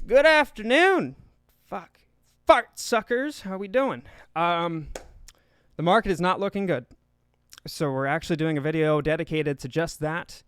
Good afternoon. Fart suckers. How we doing? The market is not looking good. So we're actually doing a video dedicated to just that.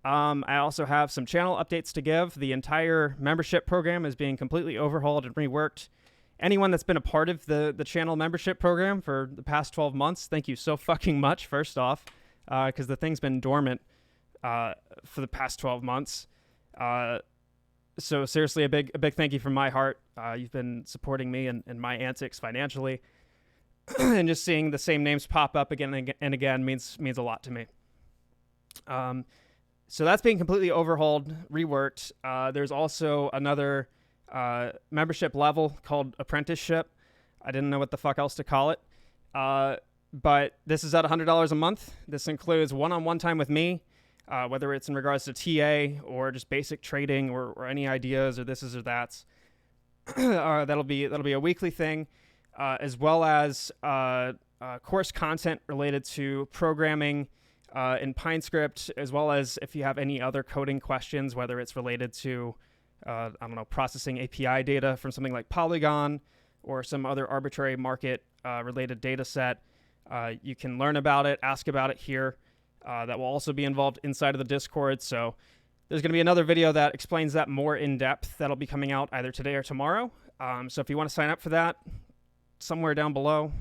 I also have some channel updates to give. The entire membership program is being completely overhauled and reworked. Anyone that's been a part of the channel membership program for the past 12 months, thank you so fucking much, first off, because the thing's been dormant for the past 12 months. So seriously, a big thank you from my heart. You've been supporting me and my antics financially, and just seeing the same names pop up again and again means a lot to me. So that's being completely overhauled, reworked. There's also another membership level called apprenticeship. I didn't know what the fuck else to call it. But this is at $100 a month. This includes one-on-one time with me, whether it's in regards to TA or just basic trading or any ideas or this is or that's. That'll be a weekly thing, as well as course content related to programming in PineScript, as well as if you have any other coding questions, whether it's related to processing API data from something like Polygon or some other arbitrary market related data set. You can learn about it, ask about it here. That will also be involved inside of the Discord. So there's going to be another video that explains that more in depth. That'll be coming out either today or tomorrow. So if you want to sign up for that, somewhere down below,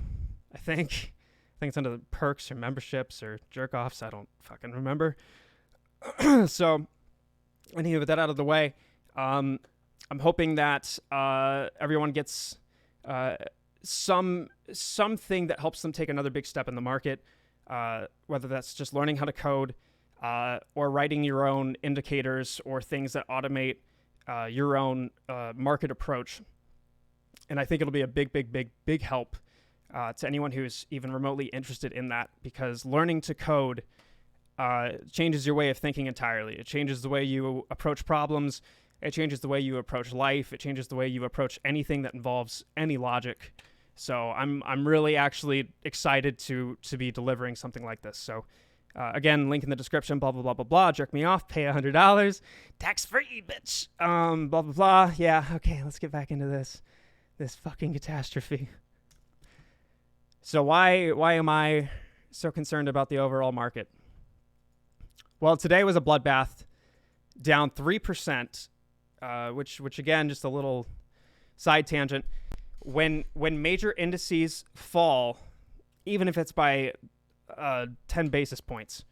I think it's under the perks or memberships or jerk offs. I don't fucking remember. So anyway, with that out of the way, I'm hoping that everyone gets something that helps them take another big step in the market, whether that's just learning how to code or writing your own indicators or things that automate your own market approach. And I think it'll be a big help to anyone who's even remotely interested in that, because learning to code changes your way of thinking entirely. It changes the way you approach problems. It changes the way you approach life. It changes the way you approach anything that involves any logic. So I'm really actually excited to be delivering something like this. So again, link in the description, blah, blah, blah, blah, blah. Jerk me off, pay $100. Tax-free, bitch. Blah, blah, blah. Yeah, okay, let's get back into this fucking catastrophe. So why am I so concerned about the overall market? Well, today was a bloodbath, down 3%, which again, just a little side tangent. When major indices fall, even if it's by 10 basis points,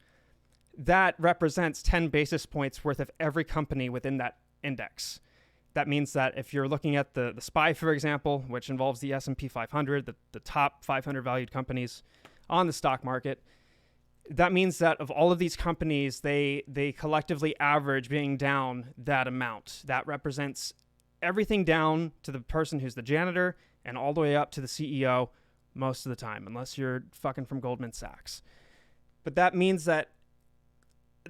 that represents 10 basis points worth of every company within that index. That means that if you're looking at the SPY, for example, which involves the S&P 500, the top 500 valued companies on the stock market, that means that of all of these companies, they collectively average being down that amount. That represents everything down to the person who's the janitor and all the way up to the CEO most of the time, unless you're fucking from Goldman Sachs. But that means that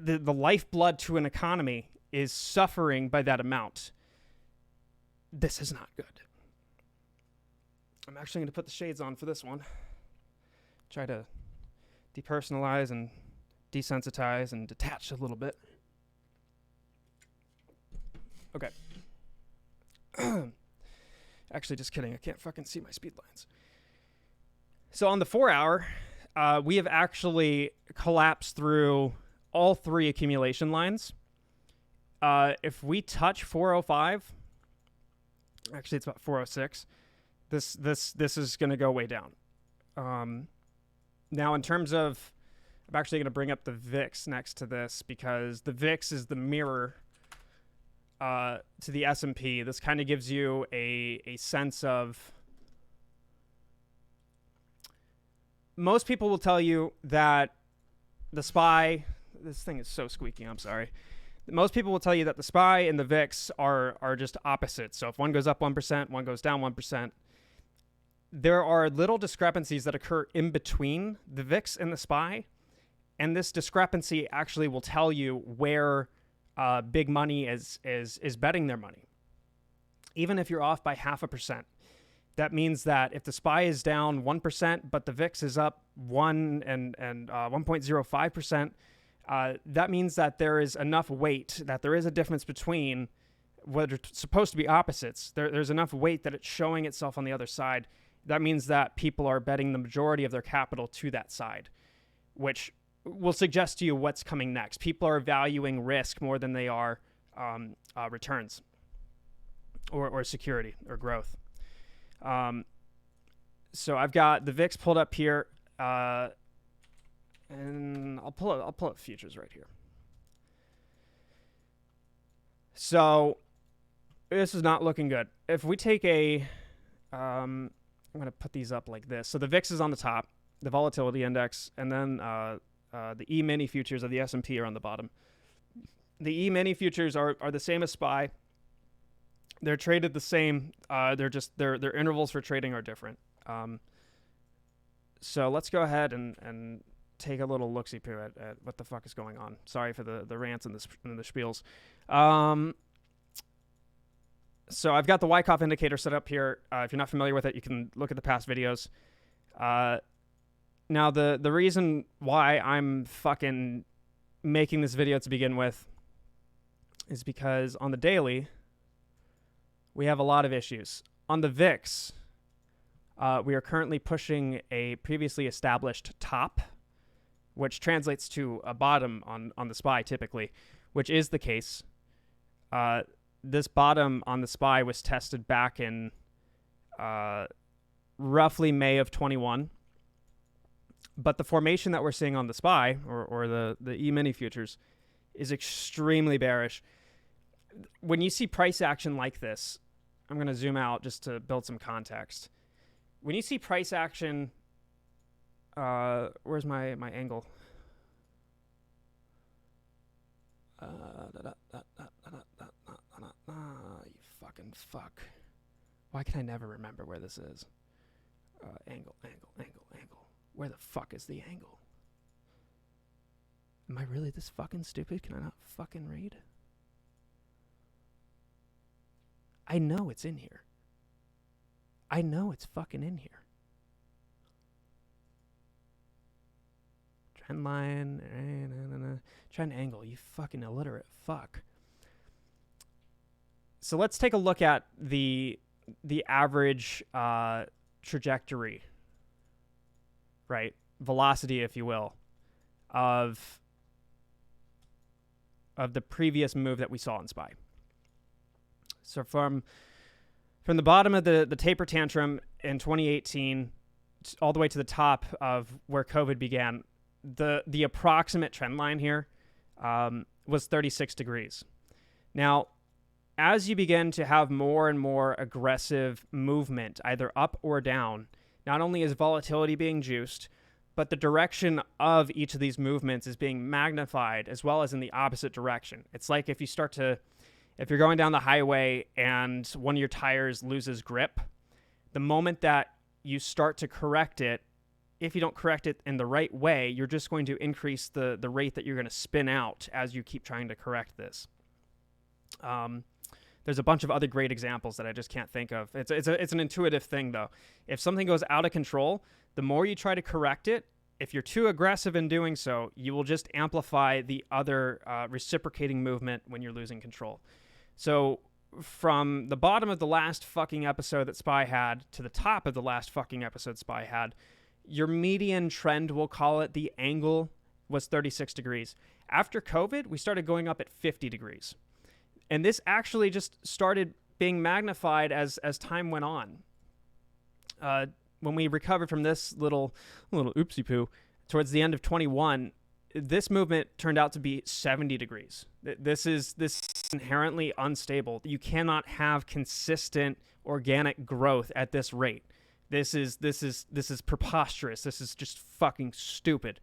the lifeblood to an economy is suffering by that amount. This is not good. I'm actually going to put the shades on for this one. Try to depersonalize and desensitize and detach a little bit. Okay. Actually, just kidding. I can't fucking see my speed lines. So on the 4 hour, we have actually collapsed through all three accumulation lines. If we touch 405, actually it's about 406, this is going to go way down. Now, in terms of, I'm actually going to bring up the VIX next to this, because the VIX is the mirror to the S&P. This kind of gives you a sense of, most people will tell you that the SPY, this thing is so squeaky, I'm sorry. Most people will tell you that the SPY and the VIX are just opposites. So if one goes up 1%, one goes down 1%. There are little discrepancies that occur in between the VIX and the SPY, and this discrepancy actually will tell you where big money is betting their money. Even if you're off by 0.5%, that means that if the SPY is down 1%, but the VIX is up 1.05%, that means that there is enough weight, that there is a difference between what are supposed to be opposites. There's enough weight that it's showing itself on the other side. That means that people are betting the majority of their capital to that side, which will suggest to you what's coming next. People are valuing risk more than they are returns or security or growth. So I've got the VIX pulled up here, and I'll pull up futures right here. So this is not looking good. If we take I'm going to put these up like this. So the VIX is on the top, the volatility index, and then the E-mini futures of the S&P are on the bottom. The E-mini futures are the same as SPY. They're traded the same. They're just their intervals for trading are different. So let's go ahead and take a little look-see at what the fuck is going on. Sorry for the rants and the spiels. So I've got the Wyckoff indicator set up here. If you're not familiar with it, you can look at the past videos. Now, the reason why I'm fucking making this video to begin with is because on the daily, we have a lot of issues. On the VIX, we are currently pushing a previously established top, which translates to a bottom on the SPY typically, which is the case. This bottom on the SPY was tested back in roughly May of 21. But the formation that we're seeing on the SPY, or the E-mini futures, is extremely bearish. When you see price action like this, I'm going to zoom out just to build some context. When you see price action, where's my angle? You fucking fuck. Why can I never remember where this is? Angle. Where the fuck is the angle? Am I really this fucking stupid? Can I not fucking read? I know it's in here. I know it's fucking in here. Trend line. Trend angle. You fucking illiterate fuck. So let's take a look at the average trajectory, right? Velocity, if you will, of the previous move that we saw in SPY. So from the bottom of the taper tantrum in 2018 all the way to the top of where COVID began, the approximate trend line here was 36 degrees. Now, as you begin to have more and more aggressive movement, either up or down, not only is volatility being juiced, but the direction of each of these movements is being magnified as well as in the opposite direction. It's like if you're going down the highway and one of your tires loses grip, the moment that you start to correct it, if you don't correct it in the right way, you're just going to increase the rate that you're going to spin out as you keep trying to correct this. There's a bunch of other great examples that I just can't think of. It's an intuitive thing, though. If something goes out of control, the more you try to correct it, if you're too aggressive in doing so, you will just amplify the other reciprocating movement when you're losing control. So from the bottom of the last fucking episode that SPY had to the top of the last fucking episode SPY had, your median trend, we'll call it, the angle, was 36 degrees. After COVID, we started going up at 50 degrees. And this actually just started being magnified as time went on. When we recovered from this little oopsie poo towards the end of 21, this movement turned out to be 70 degrees. This is inherently unstable. You cannot have consistent organic growth at this rate. This is preposterous. This is just fucking stupid.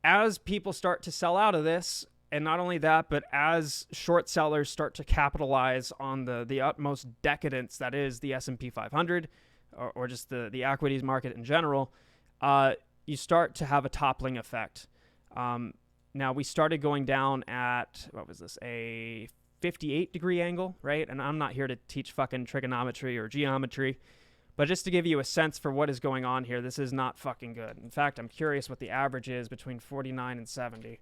As people start to sell out of this, and not only that, but as short sellers start to capitalize on the utmost decadence that is the S&P 500 or just the equities market in general, you start to have a toppling effect. Now, we started going down at, what was this, a 58-degree angle, right? And I'm not here to teach fucking trigonometry or geometry, but just to give you a sense for what is going on here, this is not fucking good. In fact, I'm curious what the average is between 49 and 70.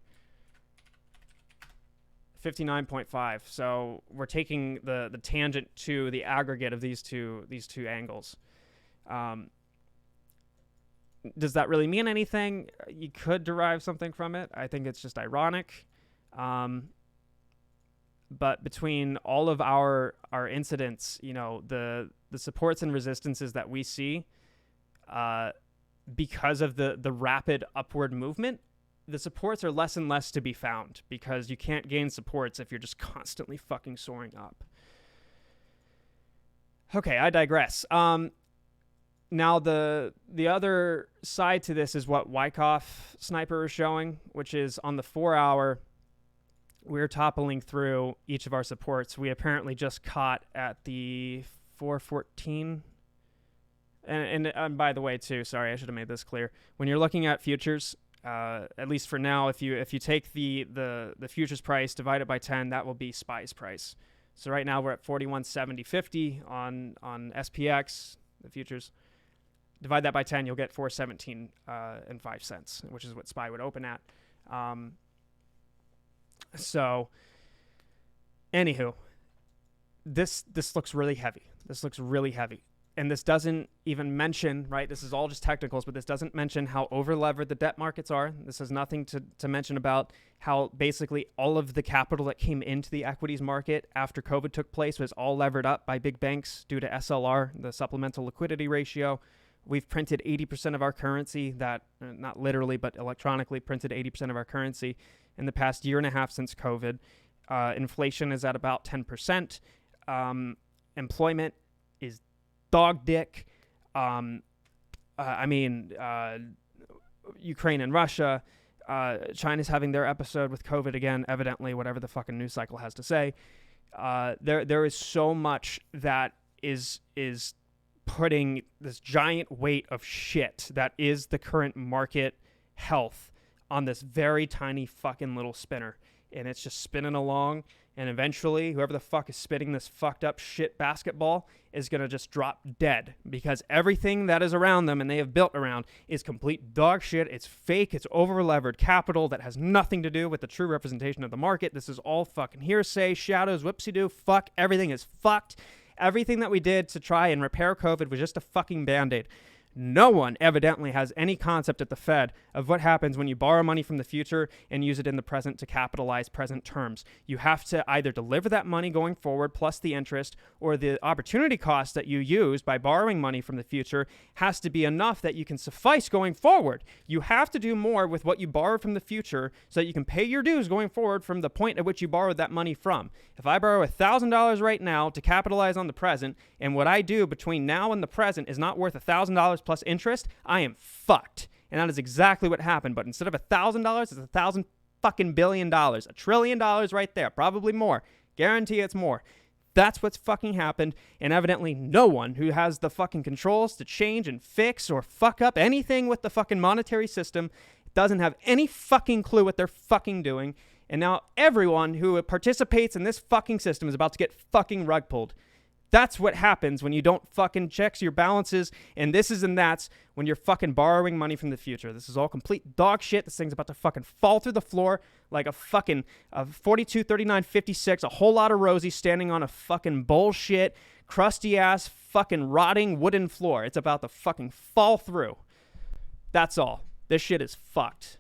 59.5. So we're taking the tangent to the aggregate of these two angles. Does that really mean anything? You could derive something from it. I think it's just ironic. But between all of our incidents, the supports and resistances that we see, because of the rapid upward movement, the supports are less and less to be found, because you can't gain supports if you're just constantly fucking soaring up. Okay, I digress. Now the other side to this is what Wyckoff Sniper is showing, which is on the 4-hour, we're toppling through each of our supports. We apparently just caught at the 414. And by the way, too, sorry, I should have made this clear. When you're looking at futures, at least for now, if you take the futures price, divide it by 10, that will be SPY's price. So right now we're at 41.70.50 on SPX, the futures. Divide that by 10, you'll get 417 and 5 cents, which is what SPY would open at. So, anywho, this looks really heavy. This looks really heavy. And this doesn't even mention, right, this is all just technicals, but this doesn't mention how over-levered the debt markets are. This has nothing to mention about how basically all of the capital that came into the equities market after COVID took place was all levered up by big banks due to SLR, the supplemental liquidity ratio. We've printed 80% of our currency, that, not literally, but electronically printed 80% of our currency in the past year and a half since COVID. Inflation is at about 10%. Employment is dog dick. Ukraine and Russia. China's having their episode with COVID again, evidently, whatever the fucking news cycle has to say. There is so much that is putting this giant weight of shit that is the current market health on this very tiny fucking little spinner. And it's just spinning along. And eventually, whoever the fuck is spinning this fucked up shit basketball is going to just drop dead, because everything that is around them and they have built around is complete dog shit. It's fake. It's over-levered capital that has nothing to do with the true representation of the market. This is all fucking hearsay, shadows, whoopsie-doo, fuck. Everything is fucked. Everything that we did to try and repair COVID was just a fucking Band-Aid. No one evidently has any concept at the Fed of what happens when you borrow money from the future and use it in the present to capitalize present terms. You have to either deliver that money going forward plus the interest, or the opportunity cost that you use by borrowing money from the future has to be enough that you can suffice going forward. You have to do more with what you borrowed from the future so that you can pay your dues going forward from the point at which you borrowed that money from. If I borrow $1,000 right now to capitalize on the present, and what I do between now and the present is not worth $1,000 plus interest, I am fucked. And that is exactly what happened. But instead of $1,000, it's $1,000 fucking billion, $1 trillion right there, probably more. Guarantee it's more. That's what's fucking happened. And evidently no one who has the fucking controls to change and fix or fuck up anything with the fucking monetary system doesn't have any fucking clue what they're fucking doing. And now everyone who participates in this fucking system is about to get fucking rug pulled. That's what happens when you don't fucking check your balances and this is and that's when you're fucking borrowing money from the future. This is all complete dog shit. This thing's about to fucking fall through the floor like a fucking 42, 39, 56, a whole lot of Rosie standing on a fucking bullshit, crusty ass, fucking rotting wooden floor. It's about to fucking fall through. That's all. This shit is fucked.